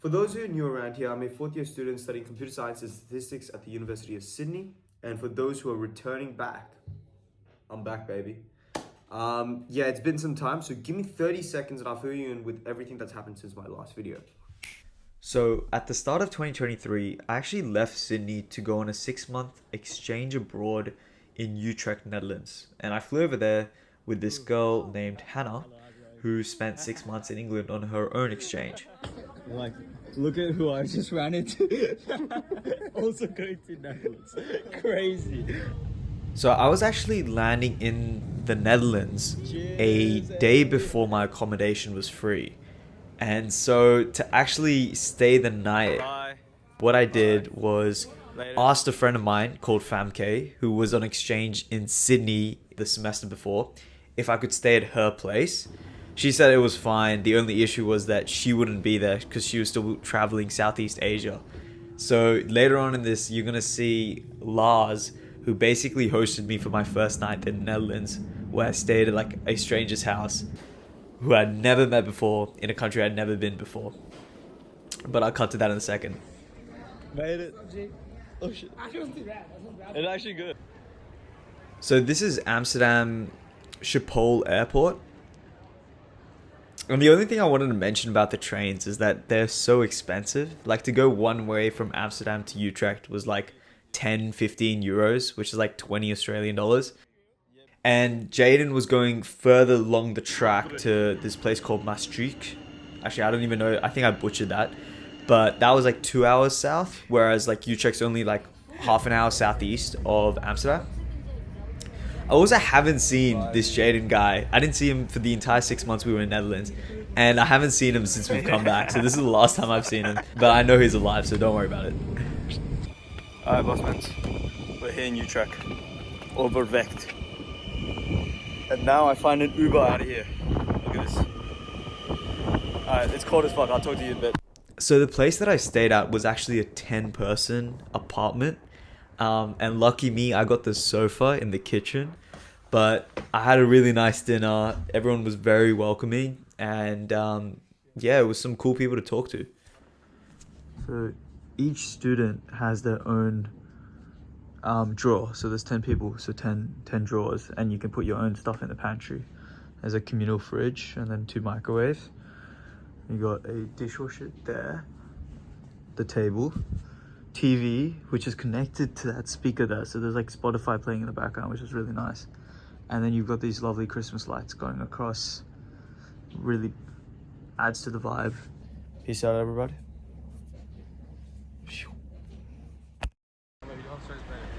For those who are new around here, I'm a fourth year student studying computer science and statistics at the University of Sydney. And for those who are returning back, I'm back, baby. Yeah, it's been some time, so give me 30 seconds and I'll fill you in with everything that's happened since my last video. So at the start of 2023, I actually left Sydney to go on a 6-month exchange abroad in Utrecht, Netherlands. And I flew over there with this girl named Hannah, who spent 6 months in England on her own exchange. Like, look at who I just ran into. Also going to Netherlands. Crazy. So I was actually landing in the Netherlands a day before my accommodation was free. And so to actually stay the night, what I did was asked a friend of mine called Famke, who was on exchange in Sydney the semester before, if I could stay at her place. She said it was fine. The only issue was that she wouldn't be there because she was still traveling Southeast Asia. So later on in this, you're going to see Lars, who basically hosted me for my first night in the Netherlands, where I stayed at like a stranger's house who I'd never met before in a country I'd never been before. But I'll cut to that in a second. Made it. Oh shit. It's actually good. So this is Amsterdam Schiphol Airport. And the only thing I wanted to mention about the trains is that they're so expensive. Like to go one way from Amsterdam to Utrecht was like 10, 15 euros, which is like 20 Australian dollars. And Jaden was going further along the track to this place called Maastricht. Actually, I don't even know. I think I butchered that. But that was like 2 hours south, whereas like Utrecht's only like half an hour southeast of Amsterdam. I also haven't seen this Jaden guy. I didn't see him for the entire 6 months we were in Netherlands. And I haven't seen him since we've come back. So this is the last time I've seen him. But I know he's alive, so don't worry about it. Alright, bossmans. We're here in Utrecht. Overwegt. And now I find an Uber out of here. Look at this. Alright, it's cold as fuck. I'll talk to you in a bit. So the place that I stayed at was actually a 10-person apartment. And lucky me, I got the sofa in the kitchen. But I had a really nice dinner. Everyone was very welcoming. And yeah, it was some cool people to talk to. So each student has their own drawer. So there's 10 people, so 10 drawers. And you can put your own stuff in the pantry. There's a communal fridge and then 2 microwaves. You got a dishwasher there. The table. TV, which is connected to that speaker there. So there's like Spotify playing in the background, which is really nice. And then you've got these lovely Christmas lights going across. Really adds to the vibe. Peace out, everybody.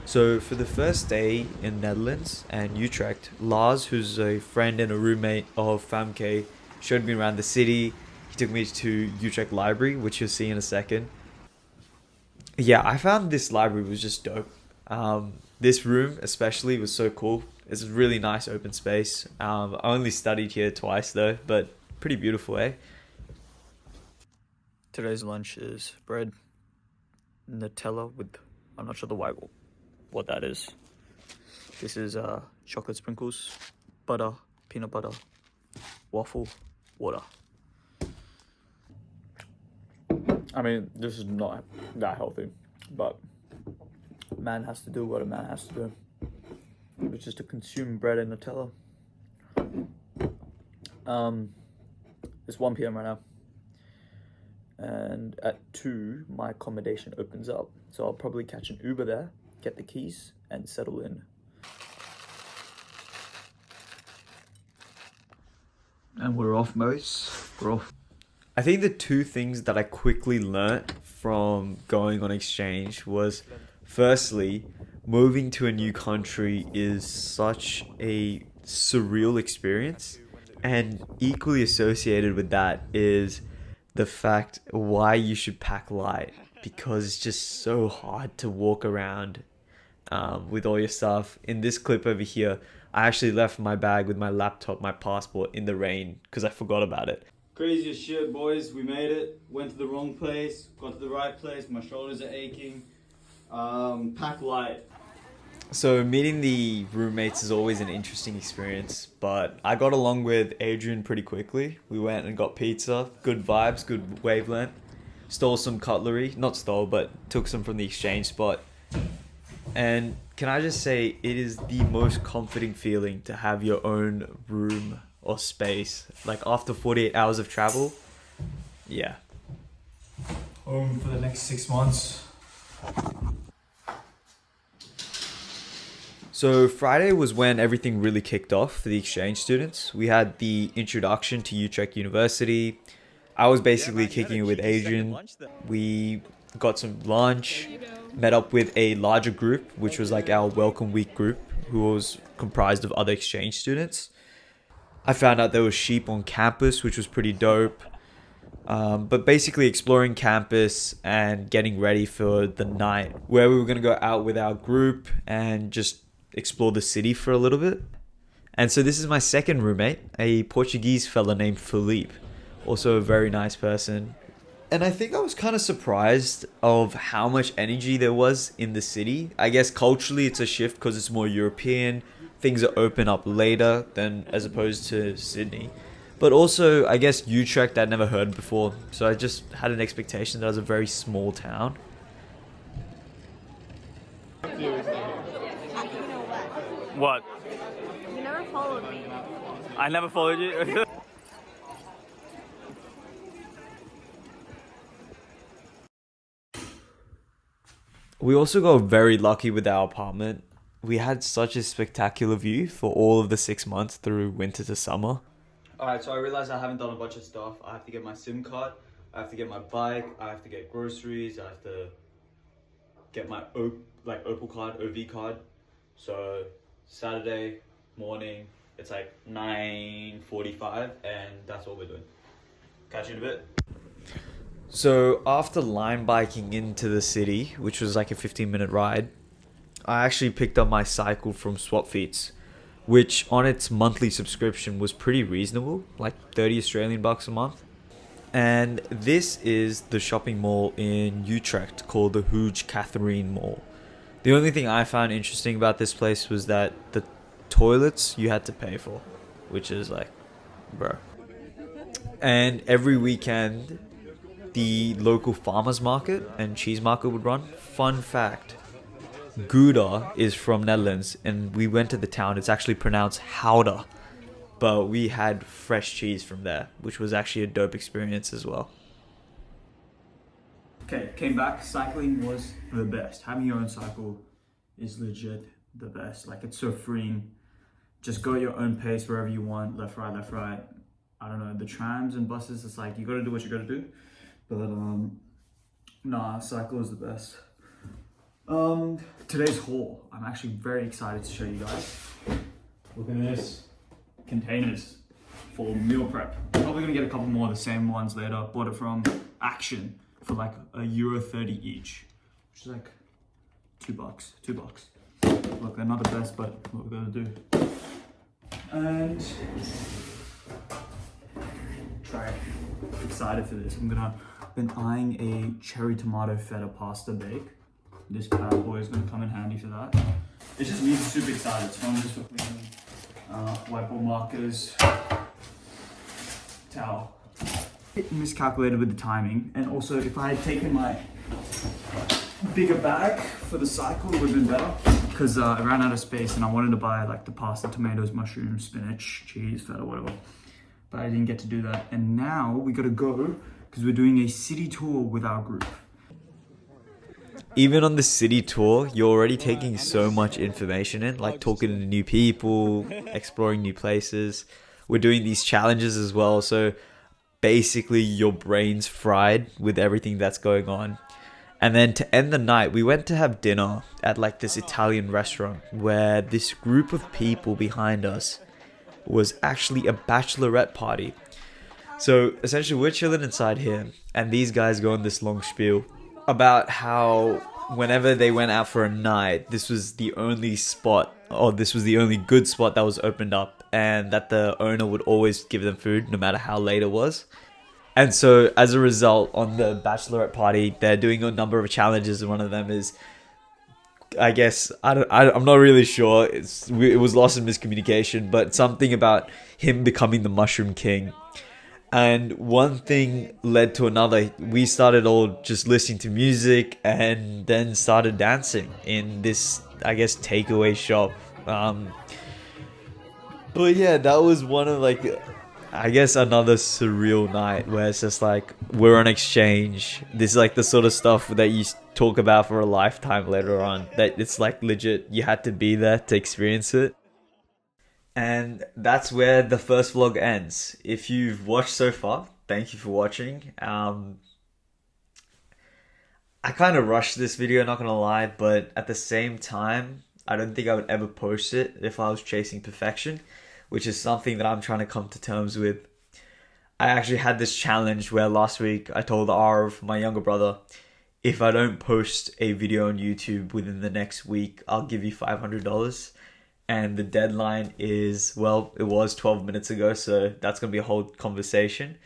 So for the first day in Netherlands and Utrecht, Lars, who's a friend and a roommate of Famke, showed me around the city. He took me to Utrecht Library, which you'll see in a second. Yeah, I found this library was just dope. This room especially was so cool. It's a really nice open space. I only studied here twice though, but pretty beautiful, eh? Today's lunch is bread, Nutella with, I'm not sure what that is. This is chocolate sprinkles, butter, peanut butter, waffle, water. I mean, this is not that healthy, but man has to do what a man has to do, which is to consume bread and Nutella. It's 1 p.m. right now, and at 2, my accommodation opens up, so I'll probably catch an Uber there, get the keys, and settle in. And we're off, mates. We're off. I think the 2 things that I quickly learnt from going on exchange was, firstly, moving to a new country is such a surreal experience, and equally associated with that is the fact why you should pack light, because it's just so hard to walk around with all your stuff. In this clip over here, I actually left my bag with my laptop, my passport in the rain because I forgot about it. Crazy as shit, boys. We made it. Went to the wrong place. Got to the right place. My shoulders are aching. Pack light. So meeting the roommates is always an interesting experience, but I got along with Adrian pretty quickly. We went and got pizza. Good vibes, good wavelength. stole some cutlery. Not stole, but took some from the exchange spot. And can I just say, it is the most comforting feeling to have your own room or space. Like after 48 hours of travel, yeah. Home for the next 6 months. So Friday was when everything really kicked off for the exchange students. We had the introduction to Utrecht University. I was basically kicking it with Adrian. We got some lunch, met up with a larger group, which was like our welcome week group, who was comprised of other exchange students. I found out there was sheep on campus, which was pretty dope. But basically exploring campus and getting ready for the night where we were going to go out with our group and just explore the city for a little bit. And so this is my second roommate, a Portuguese fella named Felipe, also a very nice person. And I think I was kind of surprised of how much energy there was in the city. I guess culturally it's a shift because it's more European. Things are open up later than as opposed to Sydney. But also, I guess Utrecht I'd never heard before. So I just had an expectation that it was a very small town. What? You never followed me. I never followed you. We also got very lucky with our apartment. We had such a spectacular view for all of the 6 months through winter to summer. Alright, so I realized I haven't done a bunch of stuff. I have to get my SIM card, I have to get my bike, I have to get groceries, I have to get my Opal card, OV card. So Saturday morning, it's like 9:45 and that's what we're doing. Catch you in a bit. So after line biking into the city, which was like a 15-minute ride, I actually picked up my cycle from Swapfeets, which on its monthly subscription was pretty reasonable, like 30 Australian bucks a month. And this is the shopping mall in Utrecht called the Huge Catherine Mall. The only thing I found interesting about this place was that the toilets you had to pay for, which is like, bro. And every weekend, the local farmers market and cheese market would run. Fun fact, Gouda is from Netherlands, and we went to the town. It's actually pronounced Gouda, but we had fresh cheese from there, which was actually a dope experience as well. Okay, came back. Cycling was the best. Having your own cycle is legit the best. Like, it's so freeing. Just go at your own pace wherever you want. Left, right, left, right. I don't know. The trams and buses, it's like you gotta do what you gotta do. But nah, cycle is the best. Today's haul, I'm actually very excited to show you guys. Look at this. Containers for meal prep. Probably gonna get a couple more of the same ones later. Bought it from Action for like €1.30 each, which is like $2. Look, they're not the best, but what we're gonna do. And try it. Excited for this. Been eyeing a cherry tomato feta pasta bake. This bad boy is gonna come in handy for that. It's just me super excited. So I'm just looking whiteboard markers, towel. Miscalculated with the timing, and also if I had taken my bigger bag for the cycle, it would have been better, because I ran out of space and I wanted to buy like the pasta, tomatoes, mushrooms, spinach, cheese, feta, whatever, but I didn't get to do that. And now we gotta go because we're doing a city tour with our group. Even on the city tour, you're already taking so much information in, like talking to new people, exploring new places. We're doing these challenges as well, so basically your brain's fried with everything that's going on. And then to end the night, we went to have dinner at like this Italian restaurant where this group of people behind us was actually a bachelorette party. So essentially we're chilling inside here and these guys go on this long spiel about how whenever they went out for a night, this was the only spot, or this was the only good spot that was opened up, and that the owner would always give them food no matter how late it was. And so as a result, on the bachelorette party, they're doing a number of challenges, and one of them is, I guess, I'm not really sure, it was lost in miscommunication, but something about him becoming the Mushroom King. And one thing led to another. We started all just listening to music and then started dancing in this, I guess, takeaway shop. But yeah, that was one of like, I guess, another surreal night where it's just like we're on exchange. This is like the sort of stuff that you talk about for a lifetime later on. That it's like legit, you had to be there to experience it. And that's where the first vlog ends. If you've watched so far, thank you for watching. I kind of rushed this video, not gonna lie, but at the same time, I don't think I would ever post it if I was chasing perfection, which is something that I'm trying to come to terms with. I actually had this challenge where last week I told Arv, my younger brother, if I don't post a video on YouTube within the next week, I'll give you $500. And the deadline is, well, it was 12 minutes ago, so that's going to be a whole conversation.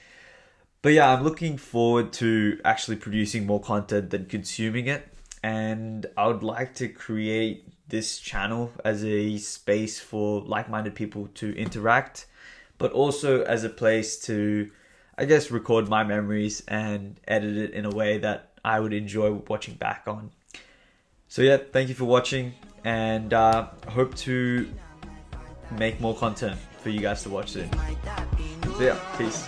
But yeah, I'm looking forward to actually producing more content than consuming it. And I would like to create this channel as a space for like-minded people to interact, but also as a place to, I guess, record my memories and edit it in a way that I would enjoy watching back on. So yeah, thank you for watching, and hope to make more content for you guys to watch soon. So yeah, peace.